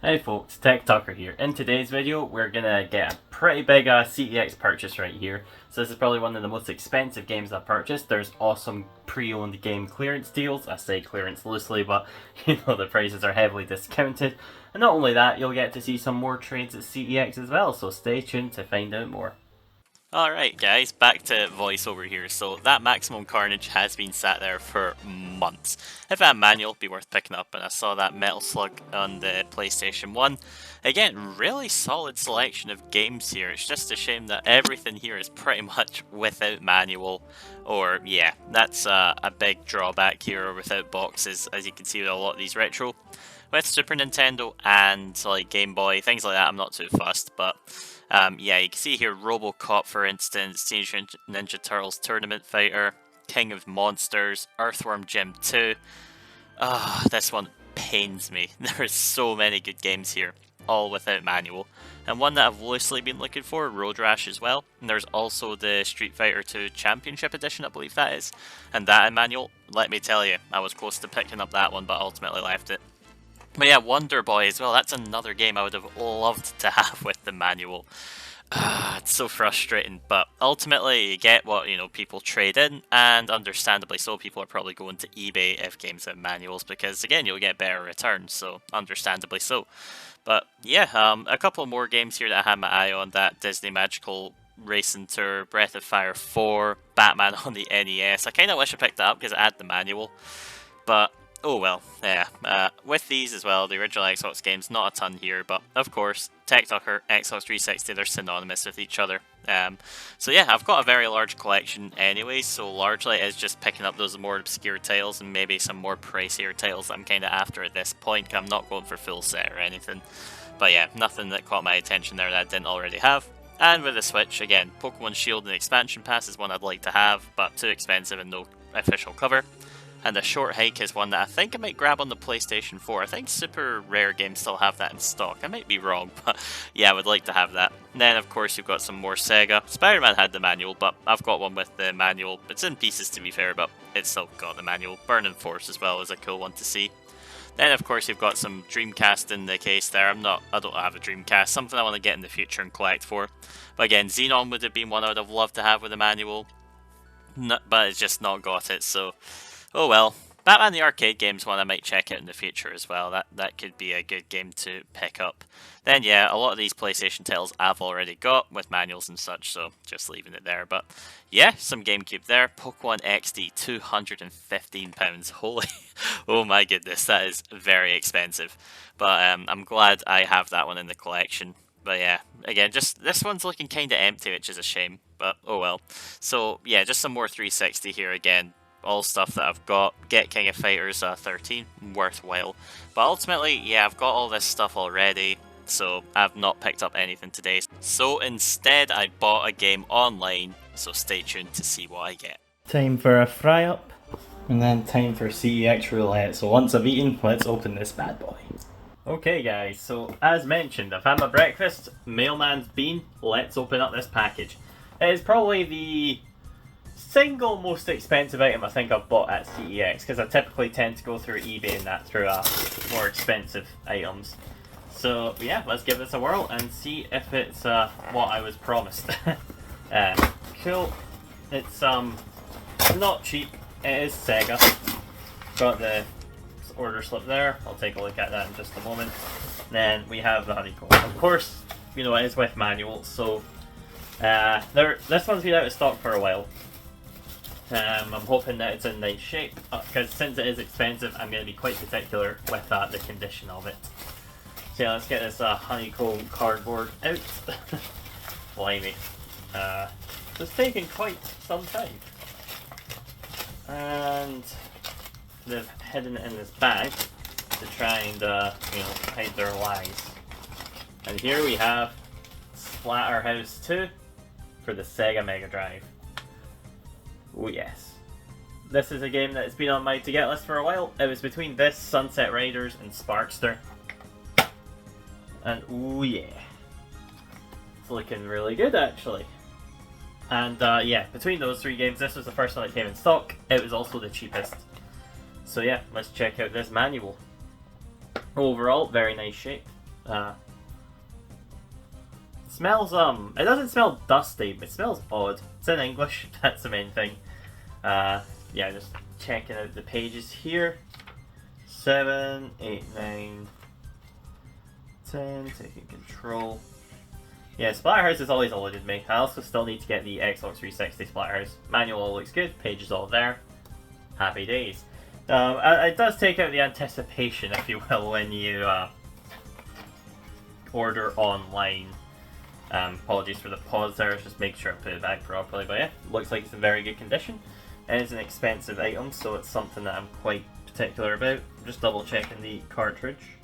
Hey folks, TechTucker here. In today's video, we're gonna get a pretty big CEX purchase right here. So this is probably one of the most expensive games I've purchased. There's awesome pre-owned game clearance deals. I say clearance loosely, but you know the prices are heavily discounted. And not only that, you'll get to see some more trades at CEX as well, so stay tuned to find out more. Alright guys, back to voiceover here. So that Maximum Carnage has been sat there for months. If I had manual, it'd be worth picking up, and I saw that Metal Slug on the PlayStation 1. Again, really solid selection of games here. It's just a shame that everything here is pretty much without manual, or yeah, that's a big drawback here, or without boxes, as you can see with a lot of these retro. With Super Nintendo and like Game Boy, things like that, I'm not too fussed, but yeah, you can see here RoboCop, for instance, Teenage Ninja Turtles Tournament Fighter, King of Monsters, Earthworm Jim 2. This one pains me. There are so many good games here, all without manual. And one that I've loosely been looking for, Road Rash as well. And there's also the Street Fighter 2 Championship Edition, I believe that is. And that in manual, let me tell you, I was close to picking up that one, but ultimately left it. But yeah, Wonder Boy as well, that's another game I would have loved to have with the manual. It's so frustrating, but ultimately you get what, people trade in, and understandably so, people are probably going to eBay if games have manuals, because again, you'll get better returns, so understandably so. But yeah, a couple more games here that I had my eye on, that Disney Magical Racing Tour, Breath of Fire 4, Batman on the NES. I kind of wish I picked that up because I had the manual, but oh well, yeah. With these as well, the original Xbox games, not a ton here, but of course, TechTucker, Xbox 360, they're synonymous with each other. So yeah, I've got a very large collection anyway, so largely it's just picking up those more obscure titles and maybe some more pricier titles I'm kind of after at this point. I'm not going for full set or anything. But yeah, nothing that caught my attention there that I didn't already have. And with the Switch, again, Pokemon Shield and Expansion Pass is one I'd like to have, but too expensive and no official cover. And the Short Hike is one that I think I might grab on the PlayStation 4. I think Super Rare Games still have that in stock. I might be wrong, but yeah, I would like to have that. And then, of course, you've got some more Sega. Spider-Man had the manual, but I've got one with the manual. It's in pieces, to be fair, but it's still got the manual. Burning Force as well is a cool one to see. Then, of course, you've got some Dreamcast in the case there. I don't have a Dreamcast. Something I want to get in the future and collect for. But again, Xenon would have been one I would have loved to have with a manual. But it's just not got it, so oh well. Batman the Arcade game's one I might check out in the future as well. That could be a good game to pick up. Then yeah, a lot of these PlayStation titles I've already got with manuals and such, so just leaving it there. But yeah, some GameCube there. Pokemon XD, £215. Holy, oh my goodness, that is very expensive. But I'm glad I have that one in the collection. But yeah, again, just this one's looking kind of empty, which is a shame. But oh well. So yeah, just some more 360 here again. All stuff that I've got. Get King of Fighters 13, worthwhile. But ultimately, yeah, I've got all this stuff already, so I've not picked up anything today. So instead, I bought a game online, so stay tuned to see what I get. Time for a fry up, and then time for CEX roulette. So once I've eaten, let's open this bad boy. Okay guys, so as mentioned, I've had my breakfast, mailman's been, let's open up this package. It is probably the single most expensive item I think I've bought at CEX, because I typically tend to go through eBay and that through more expensive items. So yeah, let's give this a whirl and see if it's what I was promised. Cool. It's not cheap. It is Sega. Got the order slip there. I'll take a look at that in just a moment. Then we have the honeycomb. Of course, it is with manual, so this one's been out of stock for a while. I'm hoping that it's in nice shape, because since it is expensive, I'm going to be quite particular with the condition of it. So yeah, let's get this honeycomb cardboard out. Blimey. It's taken quite some time. And they've hidden it in this bag to try and, hide their lies. And here we have Splatterhouse 2 for the Sega Mega Drive. Oh yes. This is a game that's been on my to-get list for a while. It was between this, Sunset Riders, and Sparkster. And oh yeah. It's looking really good actually. And yeah, between those three games, this was the first one that came in stock. It was also the cheapest. So yeah, let's check out this manual. Overall, very nice shape. Smells, it doesn't smell dusty, but it smells odd. It's in English, that's the main thing. Yeah, just checking out the pages here. 7, 8, 9, 10, taking control. Yeah, Splatterhouse has always eluded me. I also still need to get the Xbox 360 Splatterhouse. Manual all looks good, pages all there. Happy days. It does take out the anticipation, if you will, when you order online. Apologies for the pause there, just make sure I put it back properly. But yeah, looks like it's in very good condition. It is an expensive item, so it's something that I'm quite particular about. Just double checking the cartridge.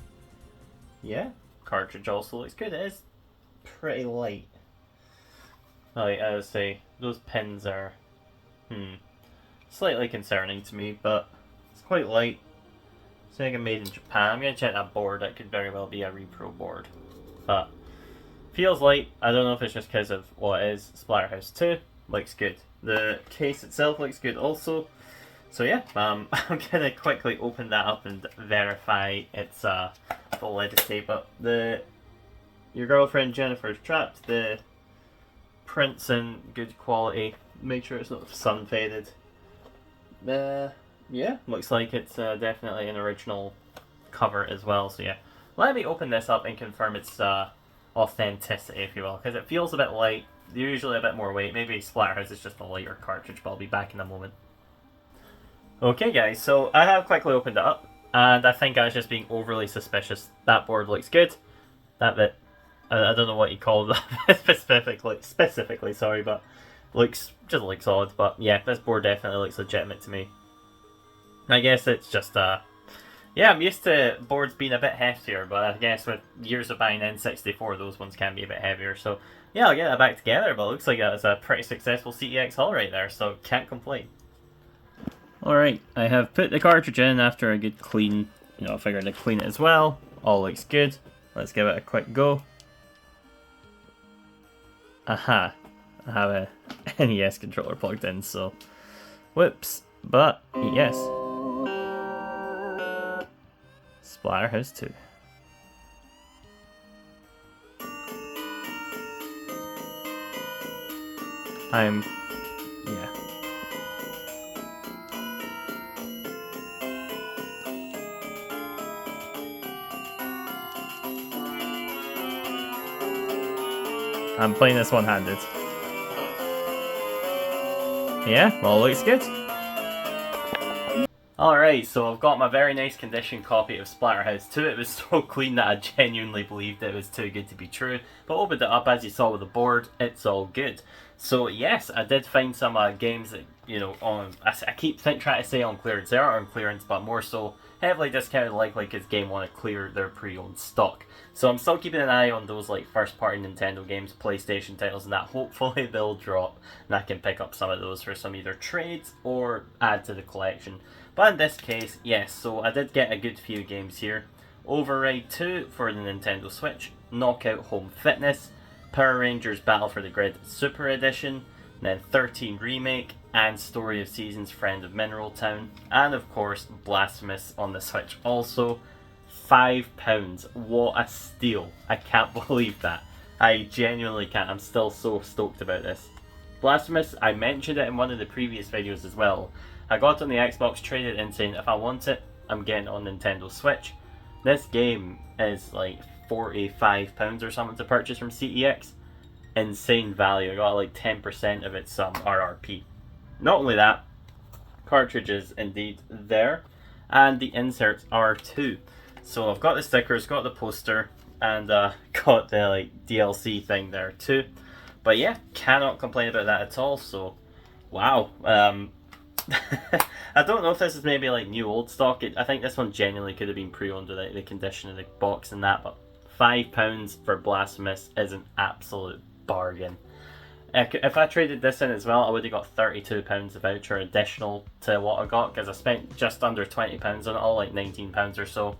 Yeah, cartridge also looks good. It is pretty light. Like I would say, those pins are slightly concerning to me, but it's quite light. Sega made in Japan. I'm gonna check that board. That could very well be a repro board, but feels light. I don't know if it's just because of what it is. Splatterhouse 2 looks good. The case itself looks good also. So yeah, I'm gonna quickly open that up and verify its validity. But your girlfriend Jennifer's trapped. The print's in good quality. Make sure it's not sun faded. Yeah, looks like it's definitely an original cover as well. So yeah, let me open this up and confirm its authenticity, if you will, because it feels a bit light. Usually a bit more weight. Maybe Splatterhouse is just a lighter cartridge, but I'll be back in a moment. Okay guys, so I have quickly opened it up, and I think I was just being overly suspicious. That board looks good. That bit, I don't know what you call that specifically, sorry, but looks odd. But yeah, this board definitely looks legitimate to me. I guess it's just yeah, I'm used to boards being a bit heftier, but I guess with years of buying N64, those ones can be a bit heavier. So yeah, I'll get that back together, but it looks like that was a pretty successful CEX haul right there, so can't complain. Alright, I have put the cartridge in after a good clean. I figured I'd clean it as well. All looks good. Let's give it a quick go. Aha, I have a NES controller plugged in, so whoops, but yes. Splatterhouse 2. Yeah. I'm playing this one-handed. Yeah, well, looks good. Alright, so I've got my very nice condition copy of Splatterhouse 2. It was so clean that I genuinely believed it was too good to be true. But opened it up, as you saw with the board, it's all good. So yes, I did find some games that, I keep trying to say on clearance. They are on clearance, but more so heavily discounted, likely because Game want to clear their pre-owned stock. So I'm still keeping an eye on those like first-party Nintendo games, PlayStation titles, and that hopefully they'll drop, and I can pick up some of those for some either trades or add to the collection. But in this case, yes, so I did get a good few games here. Override 2 for the Nintendo Switch, Knockout Home Fitness, Power Rangers Battle for the Grid Super Edition, then 13 Remake, and Story of Seasons Friend of Mineral Town, and of course Blasphemous on the Switch also. £5, what a steal. I can't believe that. I genuinely can't. I'm still so stoked about this. Blasphemous, I mentioned it in one of the previous videos as well. I got it on the Xbox, traded in saying if I want it, I'm getting it on Nintendo Switch. This game is like £45 or something to purchase from CEX. Insane value. I got like 10% of its RRP. Not only that, cartridge is indeed there, and the inserts are too. So I've got the stickers, got the poster, and got the like DLC thing there too. But yeah, cannot complain about that at all. So, wow. I don't know if this is maybe like new old stock. I think this one genuinely could have been pre-owned with the condition of the box and that. But £5 for Blasphemous is an absolute bargain. If I traded this in as well, I would have got £32 of voucher additional to what I got, because I spent just under £20 on it all, like £19 or so.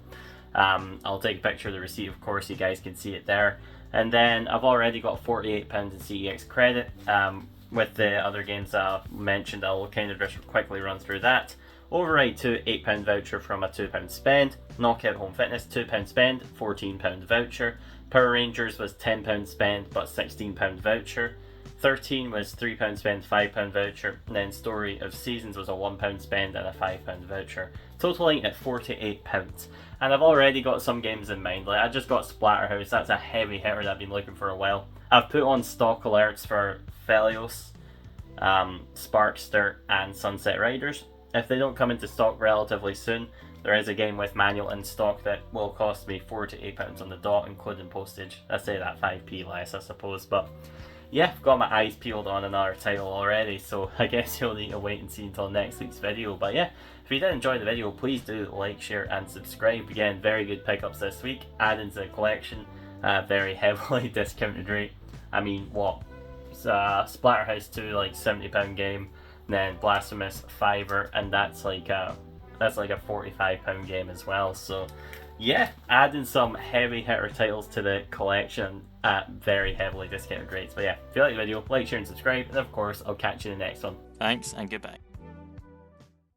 I'll take a picture of the receipt, of course, you guys can see it there. And then I've already got £48 in CEX credit. With the other games that I've mentioned, I'll kind of just quickly run through that. Override 2, £8 voucher from a £2 spend. Knockout Home Fitness, £2 spend, £14 voucher. Power Rangers was £10 spend, but £16 voucher. 13 was £3 spend, £5 voucher. And then Story of Seasons was a £1 spend and a £5 voucher, totaling at £48. And I've already got some games in mind. Like I just got Splatterhouse, that's a heavy hitter that I've been looking for a while. I've put on stock alerts for Phelios, Sparkster, and Sunset Riders. If they don't come into stock relatively soon, there is a game with manual in stock that will cost me £48 on the dot, including postage. I say that 5p less, I suppose, but yeah, I've got my eyes peeled on another title already, so I guess you'll need to wait and see until next week's video. But yeah, if you did enjoy the video, please do like, share, and subscribe. Again, very good pickups this week, adding to the collection, very heavily discounted rate. I mean, what? Splatterhouse 2, like £70 game. Then Blasphemous $5, and that's like a £45 game as well. So yeah, adding some heavy hitter titles to the collection at very heavily discounted rates. But yeah, if you like the video, like, share, and subscribe, and of course I'll catch you in the next one. Thanks and goodbye.